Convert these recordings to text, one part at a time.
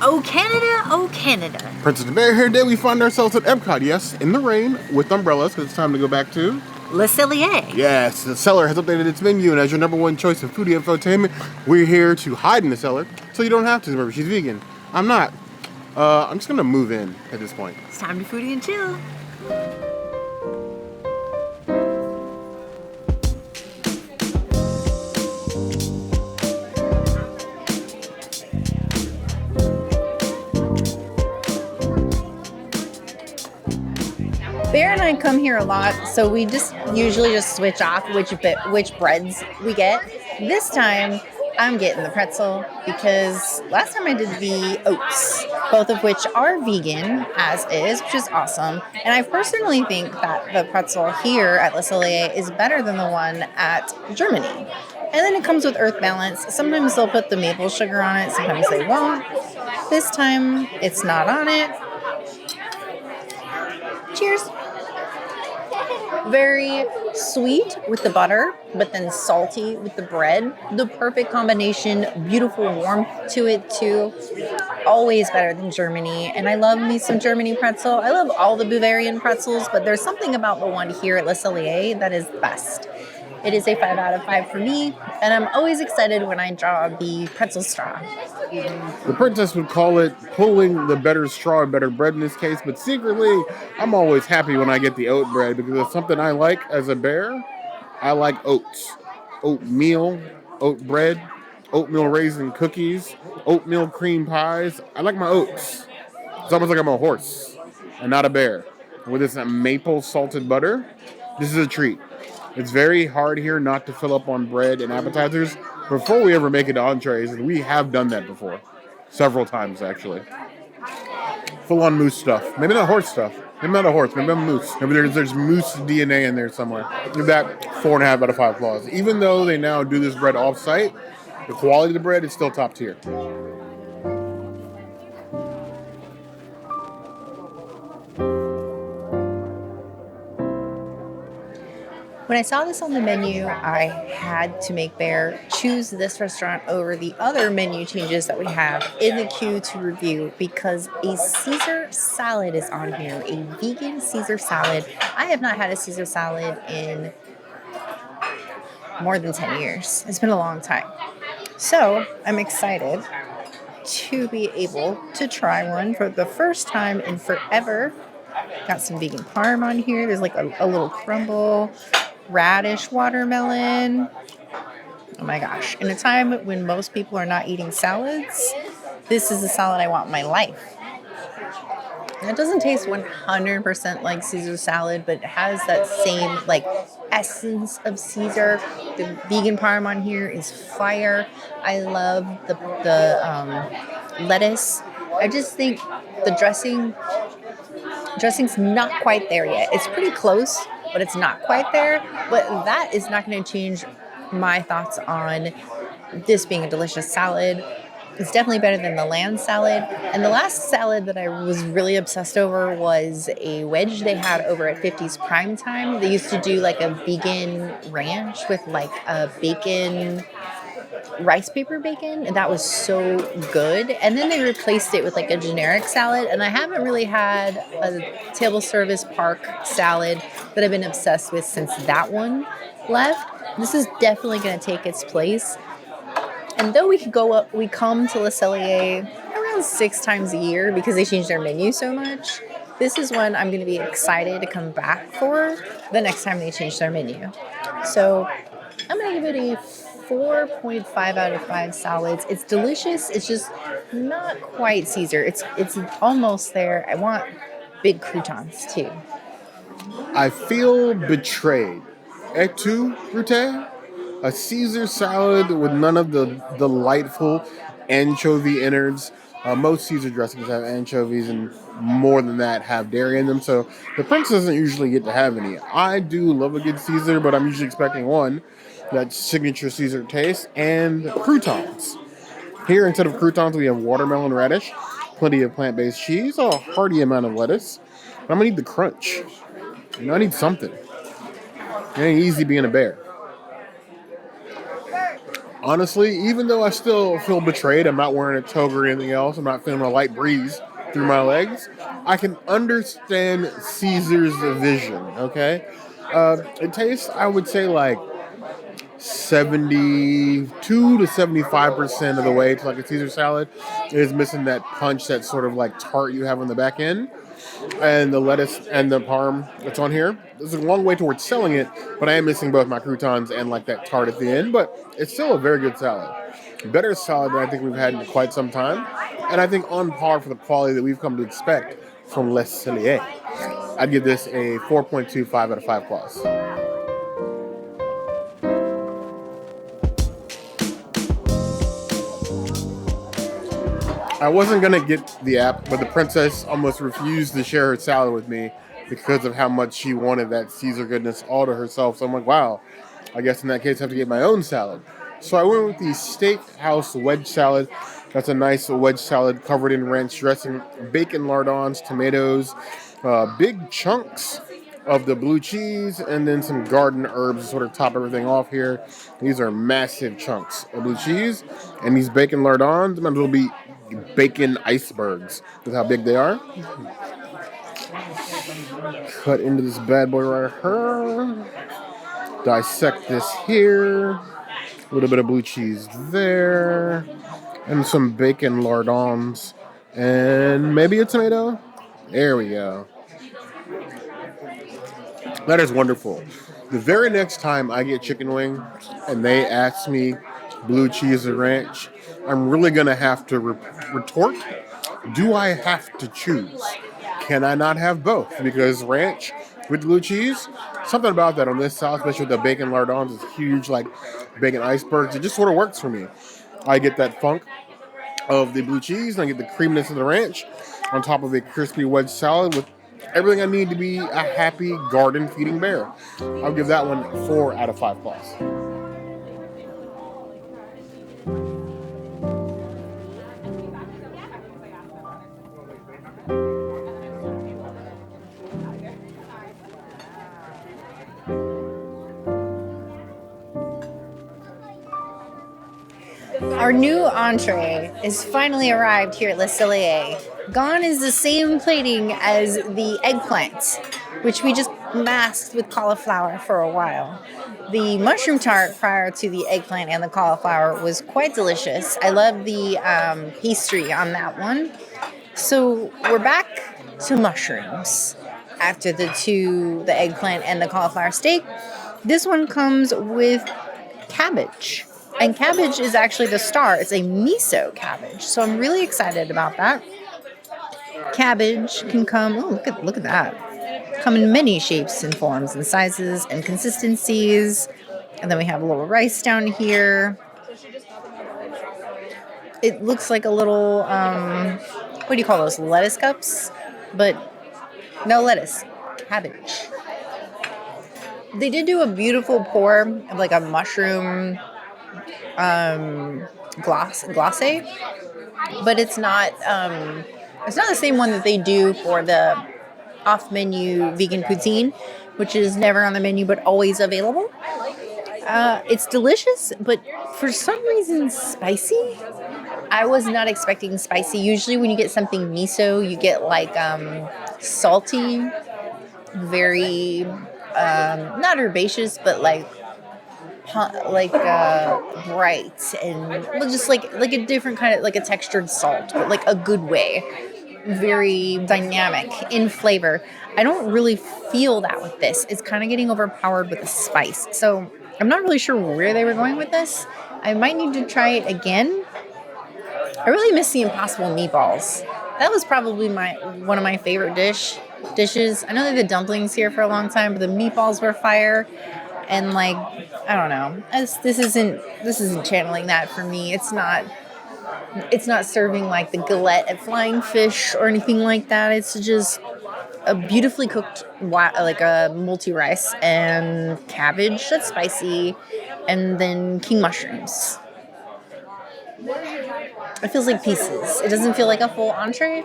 Oh Canada, oh Canada. Princess and Bear here. Today we find ourselves at EPCOT, yes, in the rain, with umbrellas, because it's time to go back to... Le Cellier. Yes, the Cellar has updated its menu, and as your number one choice of foodie infotainment, we're here to hide in the cellar, so you don't have to. Remember, she's vegan. I'm not. I'm just going to move in at this point. It's time to foodie and chill. Bear and I come here a lot, so we just usually just switch off which breads we get. This time, I'm getting the pretzel because last time I did the oats, both of which are vegan, as is, which is awesome. And I personally think that the pretzel here at Le Cellier is better than the one at Germany. And then it comes with earth balance. Sometimes they'll put the maple sugar on it, sometimes they won't. This time, it's not on it. Cheers. Very sweet with the butter, but then salty with the bread. The perfect combination, beautiful warmth to it too. Always better than Germany. And I love me some Germany pretzel. I love all the Bavarian pretzels, but there's something about the one here at Le Cellier that is best. It is a 5 out of 5 for me, and I'm always excited when I draw the pretzel straw. The princess would call it pulling the better straw and better bread in this case, but secretly, I'm always happy when I get the oat bread because it's something I like as a bear. I like oats. Oatmeal, oat bread, oatmeal raisin cookies, oatmeal cream pies. I like my oats. It's almost like I'm a horse and not a bear. With this maple salted butter, this is a treat. It's very hard here not to fill up on bread and appetizers before we ever make it to entrees, and we have done that before. Several times, actually. Full-on moose stuff. Maybe not horse stuff. Maybe not a horse. Maybe a moose. Maybe there's moose DNA in there somewhere. Give that 4.5 out of 5 claws. Even though they now do this bread off-site, the quality of the bread is still top tier. When I saw this on the menu, I had to make Bear choose this restaurant over the other menu changes that we have in the queue to review because a Caesar salad is on here, a vegan Caesar salad. I have not had a Caesar salad in more than 10 years. It's been a long time. So I'm excited to be able to try one for the first time in forever. Got some vegan parm on here. There's like a little crumble. Radish watermelon. Oh my gosh. In a time when most people are not eating salads, this is the salad I want in my life. And it doesn't taste 100% like Caesar salad, but it has that same like essence of Caesar. The vegan parm on here is fire. I love the lettuce. I just think the dressing's not quite there yet. It's pretty close, but it's not quite there. But that is not going to change my thoughts on this being a delicious salad. It's definitely better than the lamb salad. And the last salad that I was really obsessed over was a wedge they had over at 50's Prime Time. They used to do like a vegan ranch with like a bacon, rice paper bacon, and that was so good. And then they replaced it with like a generic salad, and I haven't really had a table service park salad that I've been obsessed with since that one left. This is definitely going to take its place. And though we come to Le Cellier around 6 times a year because they change their menu so much, this is one I'm going to be excited to come back for the next time they change their menu. So I'm going to give it a 4.5 out of 5 salads. It's delicious. It's just not quite Caesar. It's almost there. I want big croutons too. I feel betrayed. Et tu, Brute? A Caesar salad with none of the delightful anchovy innards. Most Caesar dressings have anchovies, and more than that have dairy in them, so the princess doesn't usually get to have any. I do love a good Caesar, but I'm usually expecting one that signature Caesar taste, and croutons. Here, instead of croutons, we have watermelon radish, plenty of plant-based cheese, a hearty amount of lettuce. But I'm going to need the crunch. I need something. It ain't easy being a bear. Honestly, even though I still feel betrayed, I'm not wearing a toga or anything else, I'm not feeling a light breeze through my legs, I can understand Caesar's vision, okay? It tastes, I would say, like 72 to 75% of the way to like a Caesar salad. It is missing that punch, that sort of like tart you have on the back end. And the lettuce and the parm that's on here. There's a long way towards selling it, but I am missing both my croutons and like that tart at the end. But it's still a very good salad. Better salad than I think we've had in quite some time. And I think on par for the quality that we've come to expect from Les Cellier. I'd give this a 4.25 out of 5 claws. I wasn't going to get the app, but the princess almost refused to share her salad with me because of how much she wanted that Caesar goodness all to herself. So I'm like, wow, I guess in that case I have to get my own salad. So I went with the Steakhouse wedge salad. That's a nice wedge salad covered in ranch dressing, bacon lardons, tomatoes, big chunks of the blue cheese, and then some garden herbs to sort of top everything off here. These are massive chunks of blue cheese, and these bacon lardons might as well be bacon icebergs with how big they are. Cut into this bad boy right here. Dissect this here. A little bit of blue cheese there. And some bacon lardons. And maybe a tomato. There we go. That is wonderful. The very next time I get chicken wing and they ask me blue cheese or ranch, I'm really going to have to retort, do I have to choose? Can I not have both? Because ranch with blue cheese, something about that on this salad, especially with the bacon lardons, is huge, like bacon icebergs. It just sort of works for me. I get that funk of the blue cheese, and I get the creaminess of the ranch on top of a crispy wedge salad with everything I need to be a happy garden feeding bear. I'll give that one 4 out of 5 claws. Our new entree is finally arrived here at Le Cellier. Gone is the same plating as the eggplant, which we just masked with cauliflower for a while. The mushroom tart prior to the eggplant and the cauliflower was quite delicious. I love the pastry on that one. So we're back to mushrooms after the eggplant and the cauliflower steak. This one comes with cabbage. And cabbage is actually the star. It's a miso cabbage. So I'm really excited about that. Cabbage can come, look at that. Come in many shapes and forms and sizes and consistencies. And then we have a little rice down here. It looks like a little, what do you call those? Lettuce cups? But no lettuce. Cabbage. They did do a beautiful pour of like a mushroom glace, but it's not the same one that they do for the off-menu vegan poutine, which is never on the menu but always available. It's delicious, but for some reason spicy. I was not expecting spicy. Usually when you get something miso, you get like salty, very not herbaceous, but like bright and just like a different kind of like a textured salt, but like a good way. Very dynamic in flavor. I don't really feel that with this. It's kind of getting overpowered with the spice. So I'm not really sure where they were going with this. I might need to try it again. I really miss the Impossible meatballs. That was probably one of my favorite dishes. I know they had the dumplings here for a long time, but the meatballs were fire. And like, I don't know. This isn't channeling that for me. It's not serving like the galette at Flying Fish or anything like that. It's just a beautifully cooked like a multi-rice and cabbage that's spicy, and then king mushrooms. It feels like pieces. It doesn't feel like a full entree.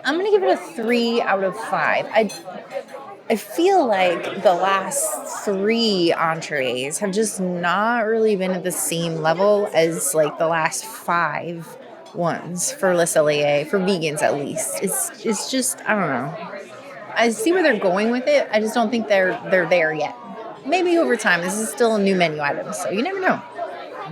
I'm gonna give it a 3 out of 5. I feel like the last 3 entrees have just not really been at the same level as like the last 5 ones for Le Cellier, for vegans at least. It's just, I don't know. I see where they're going with it. I just don't think they're there yet. Maybe over time. This is still a new menu item, so you never know.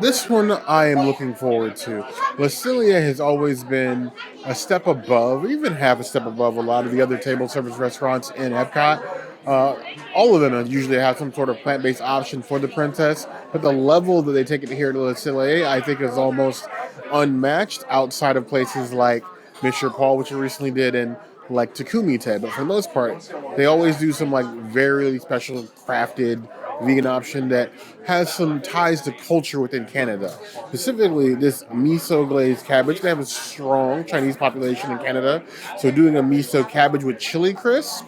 This one I am looking forward to. Le Cellier has always been a step above, even half a step above a lot of the other table service restaurants in Epcot. All of them usually have some sort of plant-based option for the princess, but the level that they take it here to Le Cellier, I think, is almost unmatched outside of places like Monsieur Paul, which we recently did, and like Takumite. But for the most part, they always do some like very special crafted vegan option that has some ties to culture within Canada. Specifically, this miso glazed cabbage. They have a strong Chinese population in Canada, so doing a miso cabbage with chili crisp.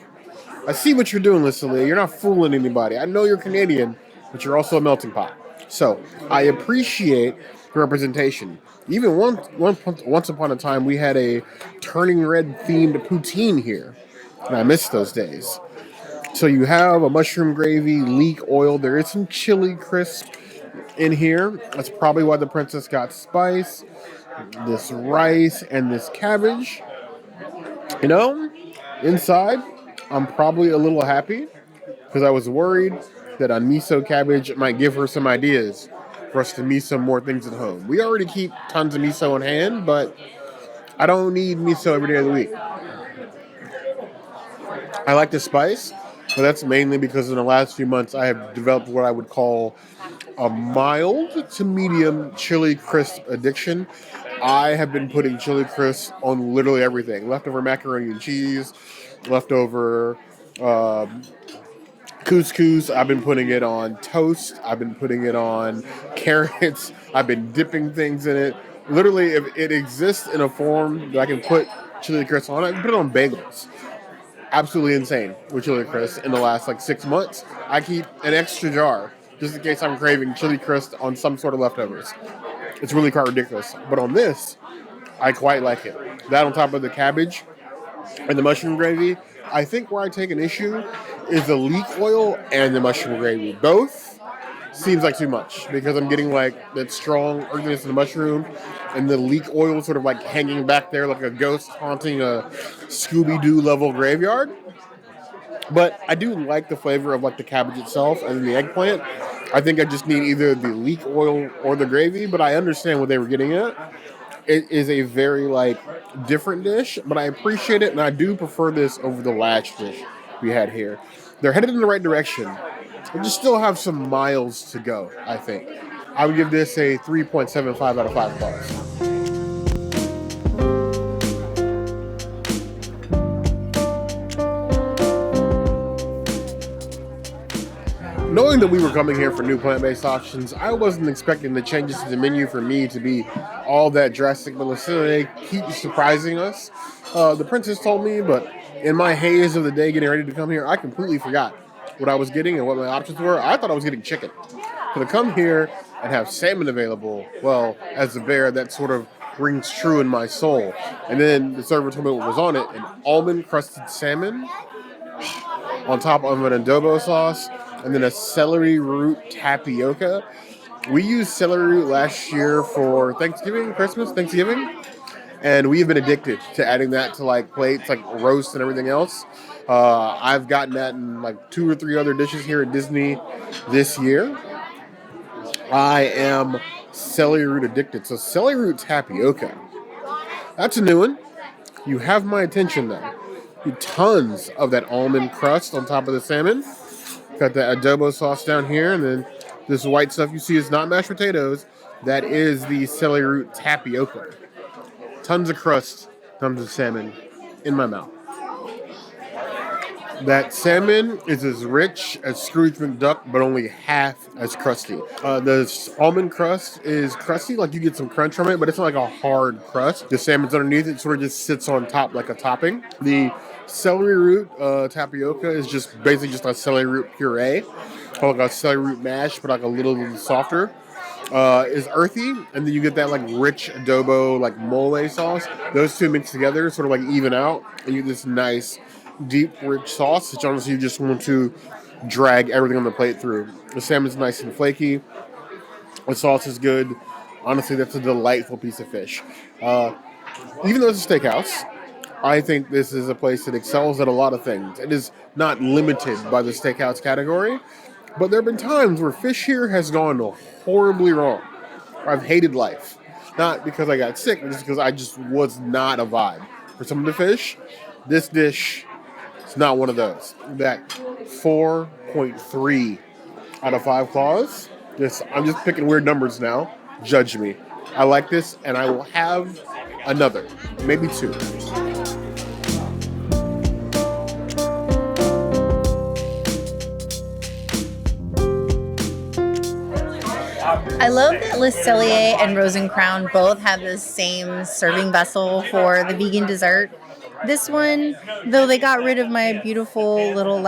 I see what you're doing, Cecilia. You're not fooling anybody. I know you're Canadian, but you're also a melting pot. So I appreciate the representation. Even once upon a time, we had a turning red themed poutine here, and I miss those days. So you have a mushroom gravy, leek oil. There is some chili crisp in here. That's probably why the princess got spice. This rice and this cabbage. You know, inside, I'm probably a little happy because I was worried that a miso cabbage might give her some ideas for us to miso more things at home. We already keep tons of miso on hand, but I don't need miso every day of the week. I like the spice, but that's mainly because in the last few months I have developed what I would call a mild to medium chili crisp addiction. I have been putting chili crisp on literally everything. Leftover macaroni and cheese, leftover couscous. I've been putting it on toast. I've been putting it on carrots. I've been dipping things in it. Literally, if it exists in a form that I can put chili crisp on, I can put it on bagels. Absolutely insane with chili crisp in the last like 6 months. I keep an extra jar just in case I'm craving chili crisp on some sort of leftovers. It's really quite ridiculous. But on this, I quite like it. That on top of the cabbage and the mushroom gravy. I think where I take an issue is the leek oil and the mushroom gravy. Both seems like too much because I'm getting like that strong earthiness in the mushroom and the leek oil sort of like hanging back there like a ghost haunting a Scooby-Doo level graveyard. But I do like the flavor of like the cabbage itself and the eggplant. I think I just need either the leek oil or the gravy, but I understand what they were getting at. It is a very like different dish, but I appreciate it and I do prefer this over the last dish we had here. They're headed in the right direction. We just still have some miles to go, I think. I would give this a 3.75 out of 5 stars. Knowing that we were coming here for new plant-based options, I wasn't expecting the changes to the menu for me to be all that drastic, but they keep surprising us. The princess told me, but in my haze of the day getting ready to come here, I completely forgot what I was getting and what my options were. I thought I was getting chicken. So to come here and have salmon available, well, as a bear, that sort of rings true in my soul. And then the server told me what was on it, an almond-crusted salmon on top of an adobo sauce, and then a celery root tapioca. We used celery root last year for Thanksgiving, and we've been addicted to adding that to like plates, like roast and everything else. I've gotten that in like 2 or 3 other dishes here at Disney this year. I am celery root addicted. So celery root tapioca, that's a new one. You have my attention then. Tons of that almond crust on top of the salmon. Got the adobo sauce down here, and then this white stuff you see is not mashed potatoes. That is the celery root tapioca. Tons of crust, tons of salmon in my mouth. That salmon is as rich as Scrooge McDuck, but only half as crusty. The almond crust is crusty, like you get some crunch from it, but it's not like a hard crust. The salmon's underneath it, sort of just sits on top like a topping. The celery root tapioca is just basically just a celery root puree, or like a celery root mash, but like a little softer. Is earthy, and then you get that like rich adobo like mole sauce. Those two mixed together sort of like even out, and you get this nice deep, rich sauce. It's honestly you just want to drag everything on the plate through. The salmon's nice and flaky. The sauce is good. Honestly, that's a delightful piece of fish. Even though it's a steakhouse, I think this is a place that excels at a lot of things. It is not limited by the steakhouse category, but there have been times where fish here has gone horribly wrong. I've hated life. Not because I got sick, but just because I just was not a vibe. For some of the fish, this dish is not one of those. That 4.3 out of 5 claws. I'm just picking weird numbers now. Judge me. I like this, and I will have another, maybe 2. I love that Le Cellier and Rosencrown both have the same serving vessel for the vegan dessert. This one, though they got rid of my beautiful little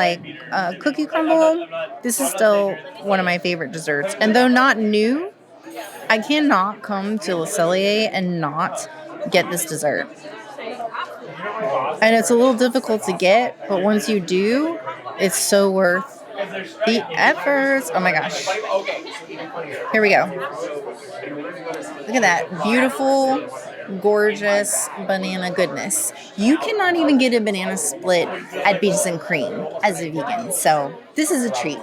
cookie crumble, this is still one of my favorite desserts. And though not new, I cannot come to Le Cellier and not get this dessert. And it's a little difficult to get, but once you do, it's so worth the efforts. Oh my gosh. Here we go. Look at that. Beautiful, gorgeous banana goodness. You cannot even get a banana split at Beaches and Cream as a vegan. So this is a treat.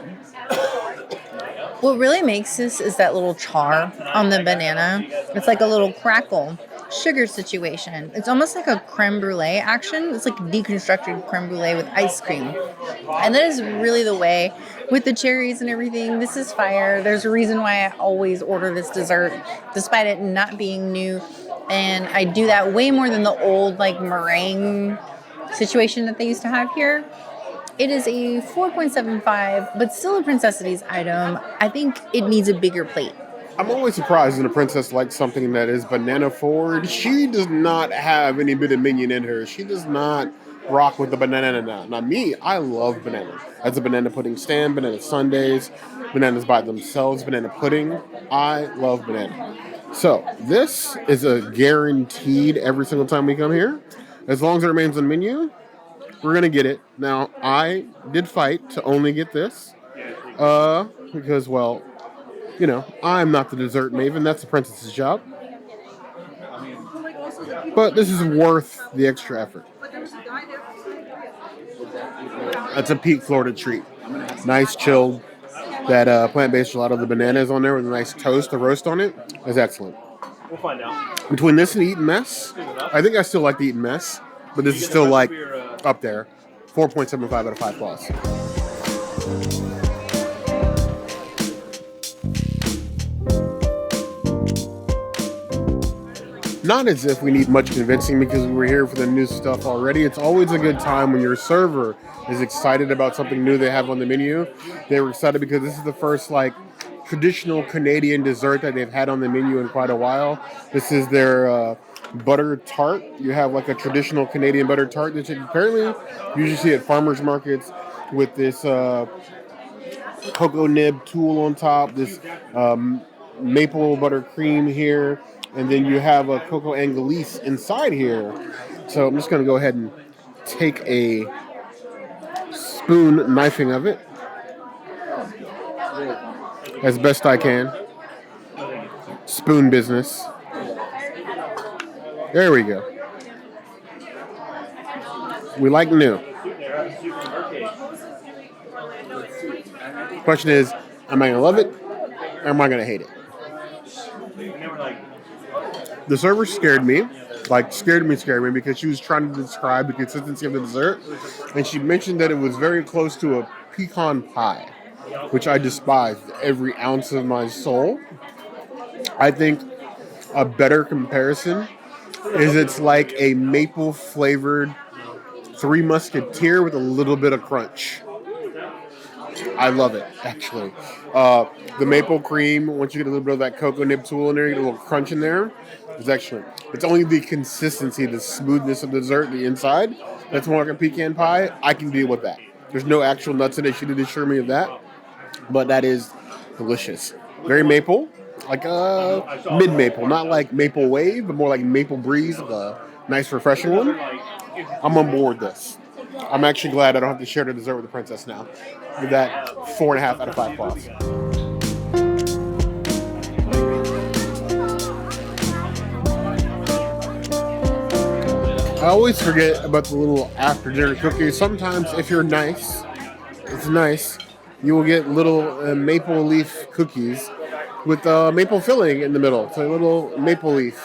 What really makes this is that little char on the banana. It's like a little crackle sugar situation. It's almost like a creme brulee action. It's like deconstructed creme brulee with ice cream. And that is really the way with the cherries and everything. This is fire. There's a reason why I always order this dessert, despite it not being new. And I do that way more than the old meringue situation that they used to have here. It is a 4.75, but still a Princessities item. I think it needs a bigger plate. I'm always surprised when a princess likes something that is banana forward. She does not have any bit of minion in her. She does not rock with the banana. Now me, I love banana. As a banana pudding stand, banana sundaes, bananas by themselves, banana pudding. I love banana. So this is a guaranteed every single time we come here. As long as it remains on the menu, we're going to get it. Now, I did fight to only get this because, well, I'm not the dessert maven. That's the princess's job. But this is worth the extra effort. That's a peak Florida treat. Nice, chilled. That plant-based gelato, the bananas on there with a nice toast, the roast on it, is excellent. We'll find out. Between this and Eatin' Mess, I think I still like the Eatin' Mess, but this is still up there. 4.75 out of 5 claws. Not as if we need much convincing because we're here for the new stuff already. It's always a good time when your server is excited about something new they have on the menu. They were excited because this is the first traditional Canadian dessert that they've had on the menu in quite a while. This is their butter tart. You have a traditional Canadian butter tart that you apparently usually see at farmers markets with this cocoa nib tool on top, this maple butter cream here, and then you have a cocoa anglaise inside here. So I'm just going to go ahead and take a spoon knifing of it as best I can. Spoon business. There we go. We like new. Question is, am I going to love it or am I going to hate it? The server scared me. Scared me because she was trying to describe the consistency of the dessert. And she mentioned that it was very close to a pecan pie, which I despise every ounce of my soul. I think a better comparison is it's like a maple flavored Three Musketeer with a little bit of crunch. I love it, actually. The maple cream, once you get a little bit of that cocoa nib tool in there, you get a little crunch in there. It's excellent. It's only the consistency, the smoothness of the dessert, the inside, that's more like a pecan pie. I can deal with that. There's no actual nuts in it. She did assure me of that. But that is delicious. Very maple. Mid-maple. Not like maple wave, but more like maple breeze. A nice, refreshing one. I'm on board with this. I'm actually glad I don't have to share the dessert with the princess now. Give that 4.5 out of 5 claws. I always forget about the little after dinner cookies. Sometimes if you're nice, it's nice, you will get little maple leaf cookies with maple filling in the middle. So a little maple leaf,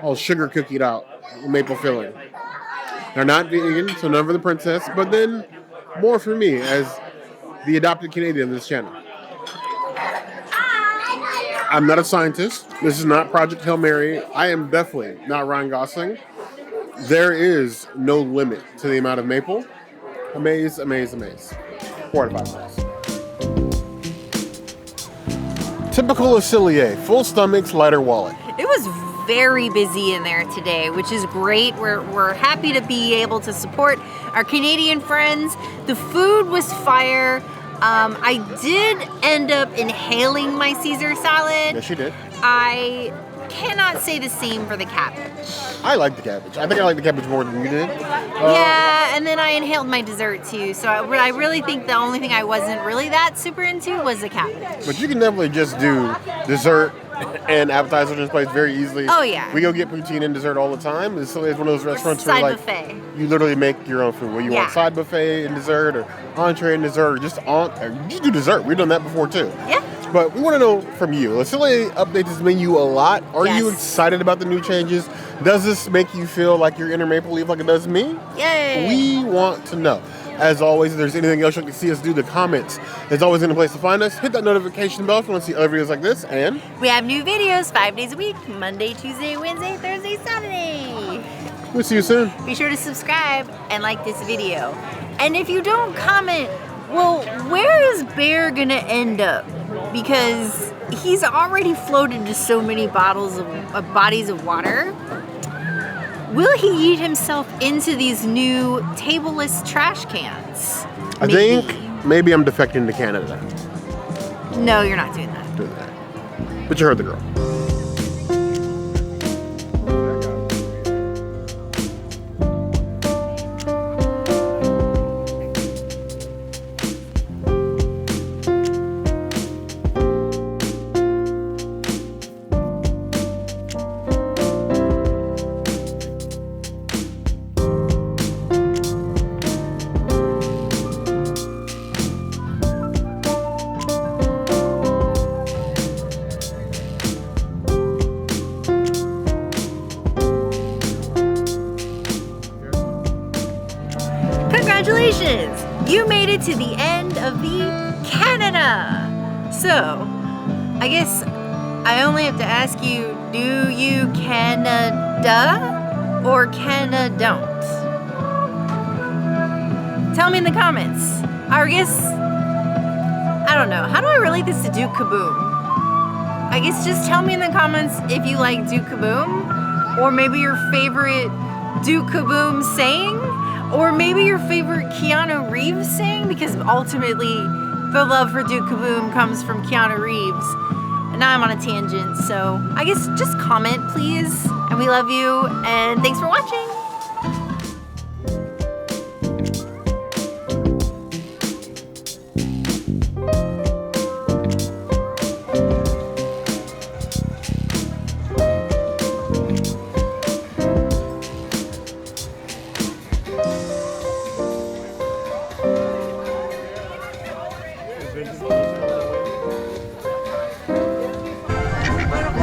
all sugar cookied out, maple filling. They're not vegan, so none for the princess, but then more for me as the adopted Canadian of this channel. I'm not a scientist. This is not Project Hail Mary. I am definitely not Ryan Gosling. There is no limit to the amount of maple. Amaze, amaze, amaze. 4 out of 5 claws. Typical of Cellier, full stomachs, lighter wallet. It was very busy in there today, which is great. We're happy to be able to support our Canadian friends. The food was fire. I did end up inhaling my Caesar salad. Yes, you did. I cannot say the same for the cabbage. I like the cabbage. I think I like the cabbage more than you did. Yeah, and then I inhaled my dessert too. So I really think the only thing I wasn't really that super into was the cabbage. But you can definitely just do dessert and appetizer in this place very easily. Oh yeah. We go get poutine and dessert all the time. It's one of those restaurants side where buffet. You literally make your own food. Where you want side buffet and dessert, or entree and dessert, or just do dessert. We've done that before too. Yeah. But we want to know from you. Cellier updates this menu a lot. Are you excited about the new changes? Does this make you feel like you're inner Maple Leaf like it does me? Yay! We want to know. As always, if there's anything else you can see us do, the comments. There's always a place to find us. Hit that notification bell if you want to see other videos like this. And we have new videos 5 days a week: Monday, Tuesday, Wednesday, Thursday, Saturday. We'll see you soon. Be sure to subscribe and like this video. And if you don't comment, well, where is Bear gonna end up? Because he's already floated to so many bodies of water. Will he eat himself into these new tableless trash cans? I think maybe I'm defecting to Canada. No, you're not doing that. Doing that. But you heard the girl. Congratulations! You made it to the end of the Canada! So, I guess I only have to ask you, do you Canada or Canada-don't? Tell me in the comments. I guess, I don't know. How do I relate this to Duke Kaboom? I guess just tell me in the comments if you like Duke Kaboom, or maybe your favorite Duke Kaboom saying, or maybe your favorite Keanu Reeves saying, because ultimately the love for Duke Kaboom comes from Keanu Reeves. And now I'm on a tangent, so I guess just comment, please. And we love you, and thanks for watching.